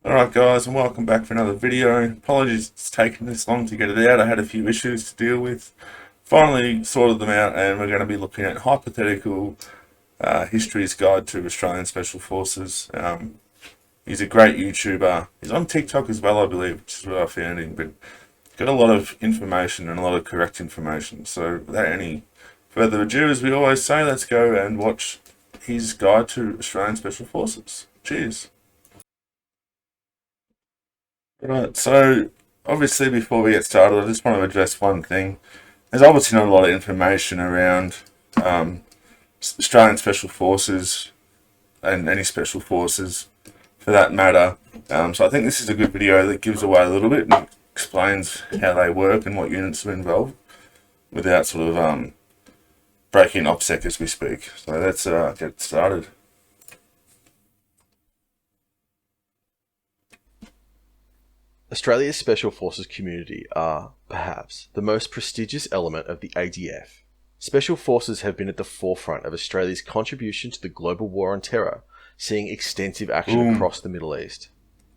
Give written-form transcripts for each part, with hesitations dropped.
Alright guys, and welcome back for another video. Apologies it's taken this long to get it out. I had a few issues to deal with. Finally sorted them out, and we're going to be looking at Hypothetical History's Guide to Australian Special Forces. He's a great YouTuber. He's on TikTok as well, I believe, which is where I found him, but got a lot of information and a lot of correct information. So without any further ado, as we always say, let's go and watch his Guide to Australian Special Forces. Cheers. Right, so obviously before we get started, I just want to address one thing. There's obviously not a lot of information around Australian Special Forces and any Special Forces for that matter. So I think this is a good video that gives away a little bit and explains how they work and what units are involved without sort of breaking OPSEC as we speak. So let's get started. Australia's Special Forces community are, perhaps, the most prestigious element of the ADF. Special Forces have been at the forefront of Australia's contribution to the global war on terror, seeing extensive action across the Middle East.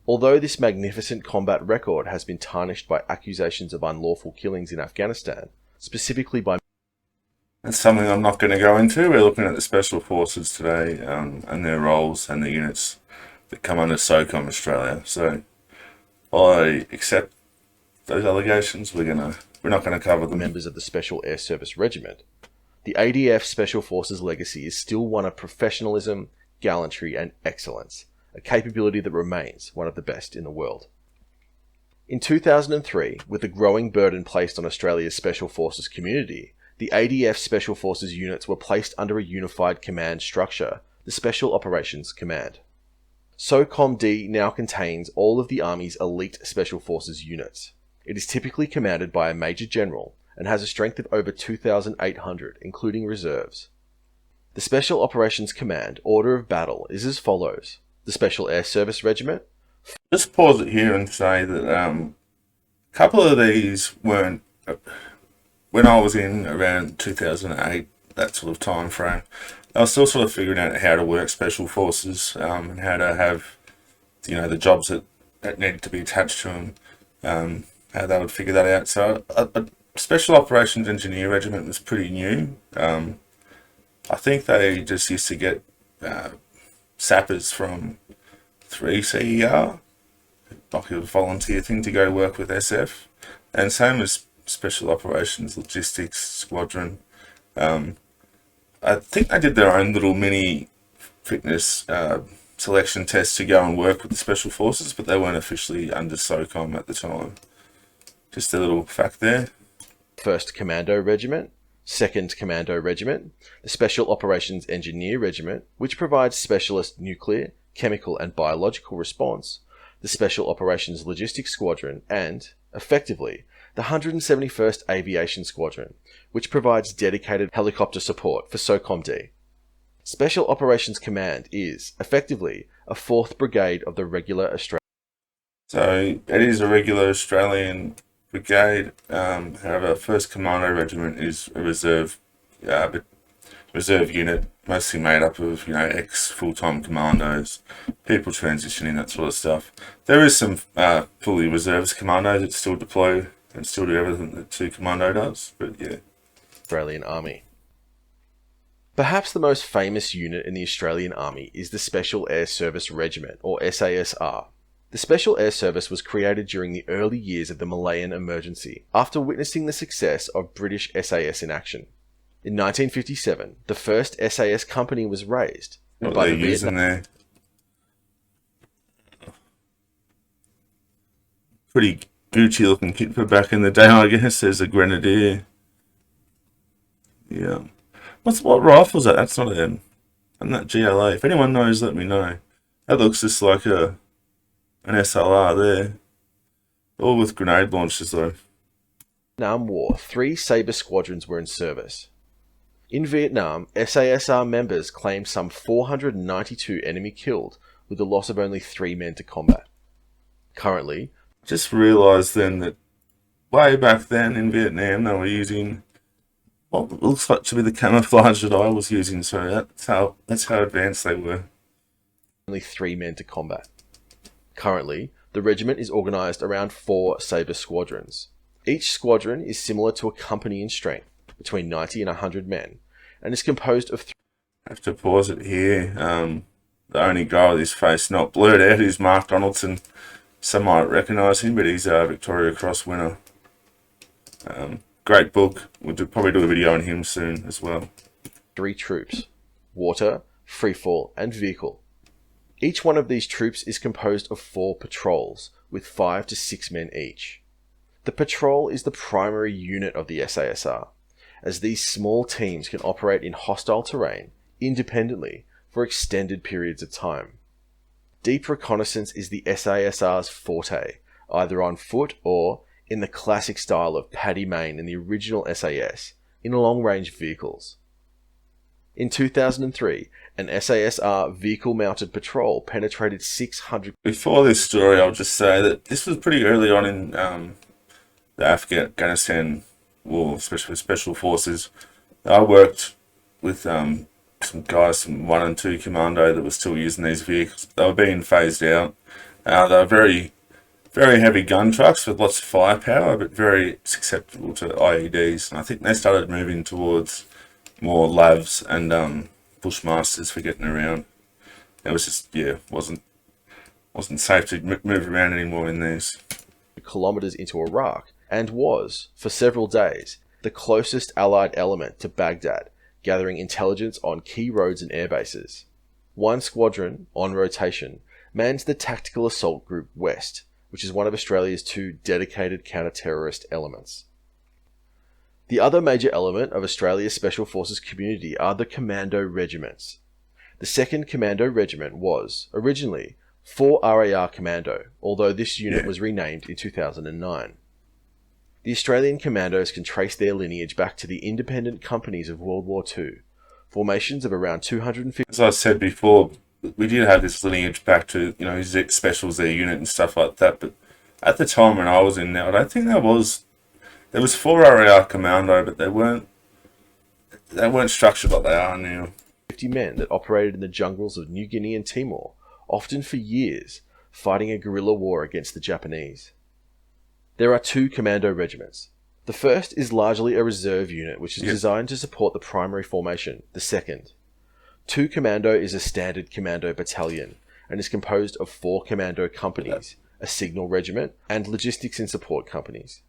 Although this magnificent combat record has been tarnished by accusations of unlawful killings in Afghanistan, specifically by... That's something I'm not going to go into. We're looking at the Special Forces today and their roles and the units that come under SOCOM Australia. So I accept those allegations. We're not gonna cover them. Members of the Special Air Service Regiment. The ADF Special Forces legacy is still one of professionalism, gallantry and excellence, a capability that remains one of the best in the world. In 2003, with the growing burden placed on Australia's Special Forces community, the ADF Special Forces units were placed under a unified command structure, the Special Operations Command. SOCOM-D now contains all of the Army's elite Special Forces units. It is typically commanded by a Major General and has a strength of over 2,800, including reserves. The Special Operations Command order of battle is as follows. The Special Air Service Regiment. Just pause it here and say that a couple of these weren't, when I was in around 2008, that sort of time frame, I was still sort of figuring out how to work Special Forces and how to have, the jobs that needed to be attached to them, how they would figure that out. So a Special Operations Engineer Regiment was pretty new. I think they just used to get sappers from 3CER, like a volunteer thing to go work with SF. And same as Special Operations Logistics Squadron. I think they did their own little mini fitness selection test to go and work with the Special Forces, but they weren't officially under SOCOM at the time. Just a little fact there. 1st Commando Regiment, 2nd Commando Regiment, the Special Operations Engineer Regiment, which provides specialist nuclear, chemical and biological response, the Special Operations Logistics Squadron, and, effectively, the 171st Aviation Squadron, which provides dedicated helicopter support for SOCOM-D. Special Operations Command is, effectively, a 4th Brigade of the regular Australian. So it is a regular Australian brigade. However, 1st Commando Regiment is a reserve unit, mostly made up of ex full-time commandos, people transitioning, that sort of stuff. There is some fully reserves commandos that still deploy and still do everything that 2 Commando does, but yeah. Australian Army. Perhaps the most famous unit in the Australian Army is the Special Air Service Regiment, or SASR. The Special Air Service was created during the early years of the Malayan Emergency, after witnessing the success of British SAS in action. In 1957, the first SAS company was raised. What are they using there? Pretty Gucci looking kit for back in the day, I guess. There's a Grenadier. Yeah. What rifle's that? That's not an GLA. If anyone knows, let me know. That looks just like an SLR there. All with grenade launchers though. Vietnam War, 3 Sabre squadrons were in service. In Vietnam, SASR members claimed some 492 enemy killed, with the loss of only 3 men to combat. Currently, just realised then that way back then in Vietnam they were using what looks like to be the camouflage that I was using, so that's how advanced they were. Only 3 men to combat. Currently, the regiment is organised around 4 Sabre squadrons. Each squadron is similar to a company in strength, between 90 and 100 men, and is composed of I have to pause it here. The only guy with his face not blurred out is Mark Donaldson. Some might recognise him, but he's a Victoria Cross winner. Great book. Probably do a video on him soon as well. 3 troops: water, freefall, and vehicle. Each one of these troops is composed of 4 patrols, with 5 to 6 men each. The patrol is the primary unit of the SASR, as these small teams can operate in hostile terrain independently for extended periods of time. Deep reconnaissance is the SASR's forte, either on foot or, in the classic style of Paddy Mayne and the original SAS, in long-range vehicles. In 2003, an SASR vehicle-mounted patrol penetrated 600... Before this story, I'll just say that this was pretty early on in the Afghanistan war, especially with Special Forces. I worked with some guys from 1 and 2 Commando that were still using these vehicles. They were being phased out. They were very, very heavy gun trucks with lots of firepower, but very susceptible to IEDs. And I think they started moving towards more lavs and bushmasters for getting around. It was just, wasn't safe to move around anymore in these. Kilometres into Iraq, and was, for several days, the closest Allied element to Baghdad, gathering intelligence on key roads and airbases. 1 squadron, on rotation, mans the Tactical Assault Group West, which is one of Australia's 2 dedicated counter-terrorist elements. The other major element of Australia's Special Forces community are the Commando Regiments. The 2nd Commando Regiment was, originally, 4 RAR Commando, although this unit was renamed in 2009. The Australian Commandos can trace their lineage back to the independent companies of World War II, formations of around 250... As I said before, we did have this lineage back to, Zip Specials, their unit and stuff like that, but at the time when I was in there, I don't think there was 4 RAR Commando, but they weren't structured like they are now. 50 men that operated in the jungles of New Guinea and Timor, often for years, fighting a guerrilla war against the Japanese. There are 2 commando regiments. The first is largely a reserve unit which is designed to support the primary formation, the second. 2 Commando is a standard commando battalion and is composed of 4 commando companies, a signal regiment, and logistics and support companies.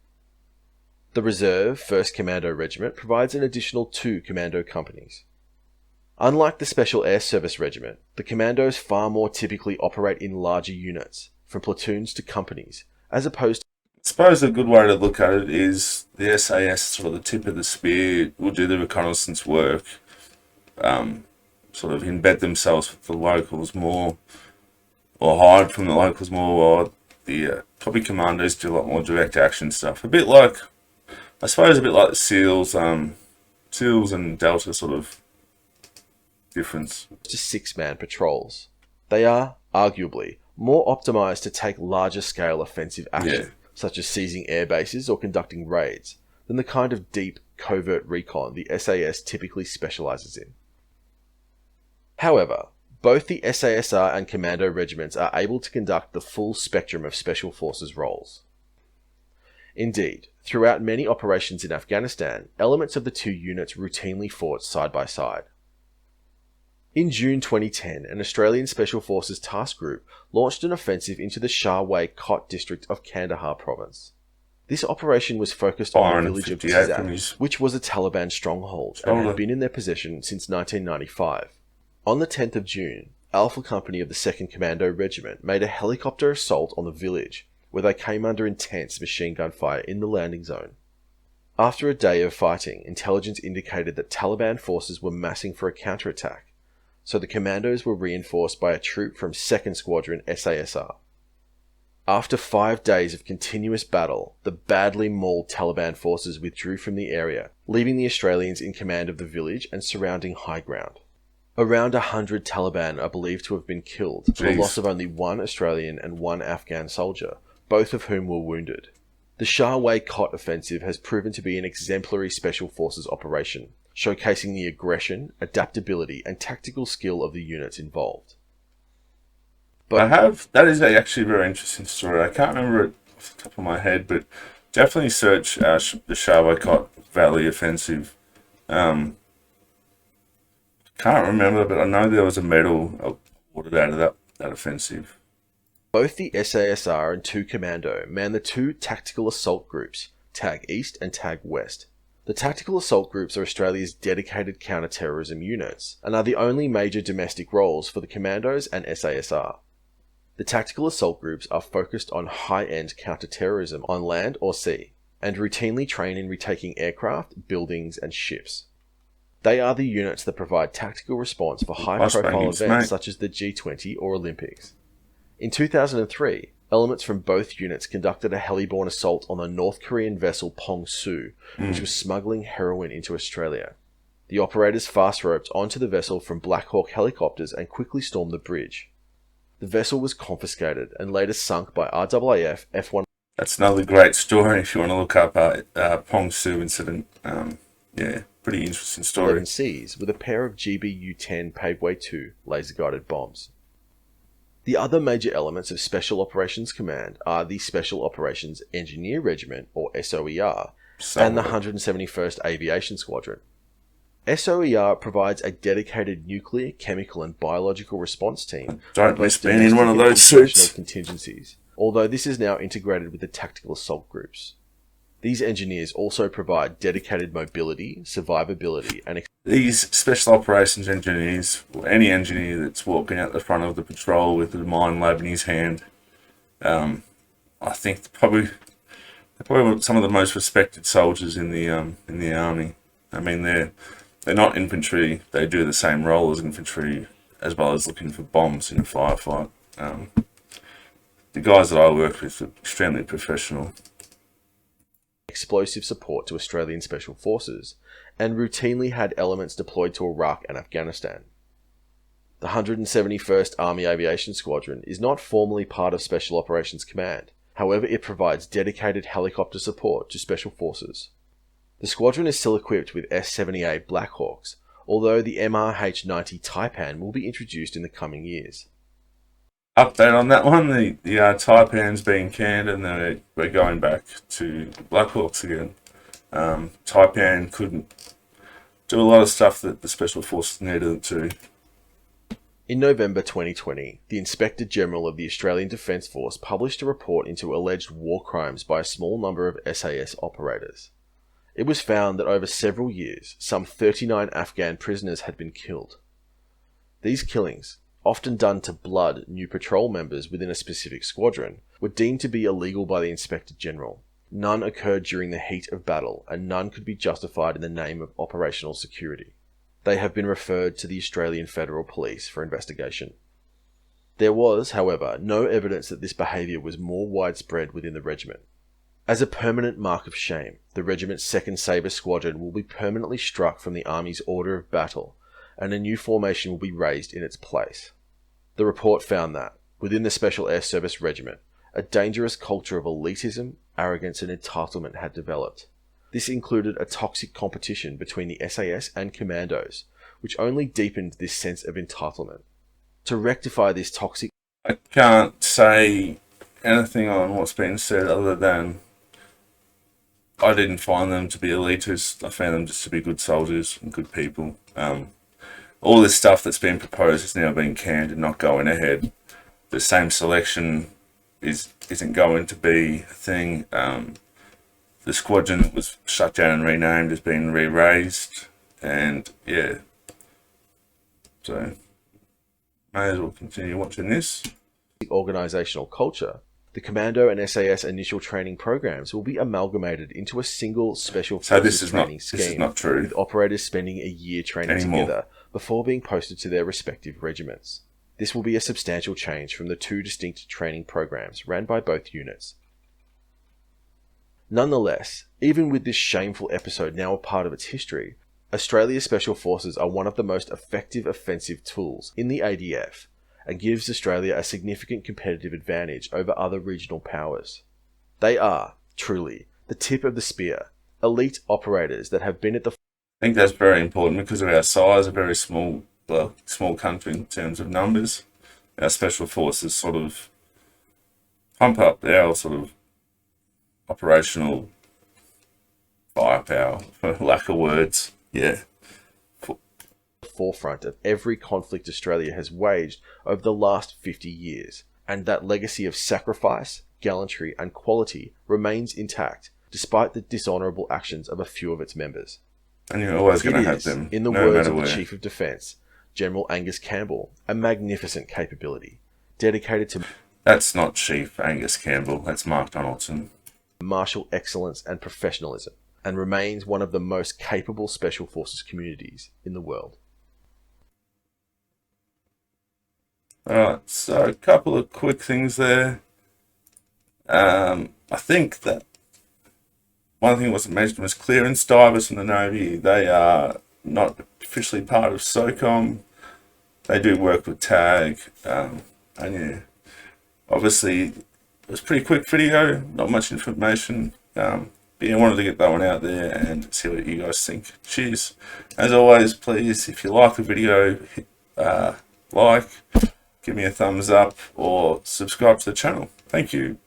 The reserve 1st Commando Regiment provides an additional 2 commando companies. Unlike the Special Air Service Regiment, the commandos far more typically operate in larger units, from platoons to companies, as opposed to... I suppose a good way to look at it is the SAS, sort of the tip of the spear, will do the reconnaissance work, sort of embed themselves with the locals more, or hide from the locals more, while the probably commandos do a lot more direct action stuff. I suppose a bit like the SEALs, SEALs and Delta sort of difference. To 6-man patrols. They are, arguably, more optimised to take larger scale offensive action, such as seizing air bases or conducting raids, than the kind of deep, covert recon the SAS typically specialises in. However, both the SASR and Commando regiments are able to conduct the full spectrum of Special Forces roles. Indeed, throughout many operations in Afghanistan, elements of the 2 units routinely fought side by side. In June 2010, an Australian Special Forces task group launched an offensive into the Shah-Wai Kot district of Kandahar province. This operation was focused on the village of Tizat, which was a Taliban stronghold and had been in their possession since 1995. On the 10th of June, Alpha Company of the 2nd Commando Regiment made a helicopter assault on the village, where they came under intense machine gun fire in the landing zone. After a day of fighting, intelligence indicated that Taliban forces were massing for a counterattack, so the commandos were reinforced by a troop from 2nd Squadron SASR. After 5 days of continuous battle, the badly mauled Taliban forces withdrew from the area, leaving the Australians in command of the village and surrounding high ground. Around 100 Taliban are believed to have been killed, for the loss of only 1 Australian and 1 Afghan soldier, both of whom were wounded. The Shah-Wai Kot offensive has proven to be an exemplary Special Forces operation, showcasing the aggression, adaptability, and tactical skill of the units involved. I have. That is actually a very interesting story. I can't remember it off the top of my head, but definitely search the Shabakot Valley Offensive. Can't remember, but I know there was a medal awarded out of that offensive. Both the SASR and 2 Commando man the 2 tactical assault groups, TAG East and TAG West. The tactical assault groups are Australia's dedicated counter-terrorism units and are the only major domestic roles for the Commandos and SASR. The tactical assault groups are focused on high-end counter-terrorism on land or sea, and routinely train in retaking aircraft, buildings and ships. They are the units that provide tactical response for high-profile events such as the G20 or Olympics. In 2003, elements from both units conducted a heli-borne assault on the North Korean vessel Pong-Su, which was smuggling heroin into Australia. The operators fast-roped onto the vessel from Black Hawk helicopters and quickly stormed the bridge. The vessel was confiscated and later sunk by RAAF F-1. That's another great story if you want to look up Pong-Su incident. Pretty interesting story. 11Cs with a pair of GBU-10 Paveway 2 laser-guided bombs. The other major elements of Special Operations Command are the Special Operations Engineer Regiment, or SOER, and the 171st Aviation Squadron. SOER provides a dedicated nuclear, chemical and biological response team. Don't miss being in one of those suits. Contingencies, although this is now integrated with the tactical assault groups. These engineers also provide dedicated mobility, survivability, and these special operations engineers, or any engineer that's walking out the front of the patrol with the mine lab in his hand, I think they're probably some of the most respected soldiers in the army. I mean, they're not infantry. They do the same role as infantry, as well as looking for bombs in a firefight. The guys that I work with are extremely professional. Explosive support to Australian Special Forces, and routinely had elements deployed to Iraq and Afghanistan. The 171st Army Aviation Squadron is not formally part of Special Operations Command, however it provides dedicated helicopter support to Special Forces. The squadron is still equipped with S-78 Black Hawks, although the MRH-90 Taipan will be introduced in the coming years. Update on that one, the Taipan's being canned and we're going back to Black Hawks again. Taipan couldn't do a lot of stuff that the Special Forces needed it to. In November 2020, the Inspector General of the Australian Defence Force published a report into alleged war crimes by a small number of SAS operators. It was found that over several years, some 39 Afghan prisoners had been killed. These killings, often done to blood new patrol members within a specific squadron, were deemed to be illegal by the Inspector General. None occurred during the heat of battle, and none could be justified in the name of operational security. They have been referred to the Australian Federal Police for investigation. There was, however, no evidence that this behaviour was more widespread within the regiment. As a permanent mark of shame, the regiment's 2nd Sabre Squadron will be permanently struck from the Army's order of battle, and a new formation will be raised in its place. The report found that, within the Special Air Service Regiment, a dangerous culture of elitism, arrogance and entitlement had developed. This included a toxic competition between the SAS and Commandos, which only deepened this sense of entitlement. To rectify this toxic... I can't say anything on what's been said other than I didn't find them to be elitist. I found them just to be good soldiers and good people. All this stuff that's been proposed is now being canned and not going ahead. The same selection isn't going to be a thing. The squadron that was shut down and renamed has been re-raised, and yeah. So, may as well continue watching this. Organisational culture, the Commando and SAS initial training programs will be amalgamated into a single Special Forces training scheme. This is not true. With operators spending a year training together before being posted to their respective regiments. This will be a substantial change from the 2 distinct training programs ran by both units. Nonetheless, even with this shameful episode now a part of its history, Australia's Special Forces are one of the most effective offensive tools in the ADF, and gives Australia a significant competitive advantage over other regional powers. They are, truly, the tip of the spear, elite operators that have been at the... I think that's very important because of our size, a very small country in terms of numbers. our special forces sort of pump up our sort of operational firepower, for lack of words. Yeah. Forefront of every conflict Australia has waged over the last 50 years, and that legacy of sacrifice, gallantry, and quality remains intact despite the dishonourable actions of a few of its members. And you're always going to It have is, them, in the no words matter of the where. Chief of Defence, General Angus Campbell, a magnificent capability, dedicated to That's not Chief Angus Campbell, that's Mark Donaldson. martial excellence and professionalism, and remains one of the most capable Special Forces communities in the world. Alright, so a couple of quick things there. I think that one thing that wasn't mentioned was clearance divers in the Navy. They are not officially part of SOCOM. They do work with TAG. And yeah, obviously, it was a pretty quick video, not much information. But yeah, I wanted to get that one out there and see what you guys think. Cheers. As always, please, if you like the video, hit like, give me a thumbs up, or subscribe to the channel. Thank you.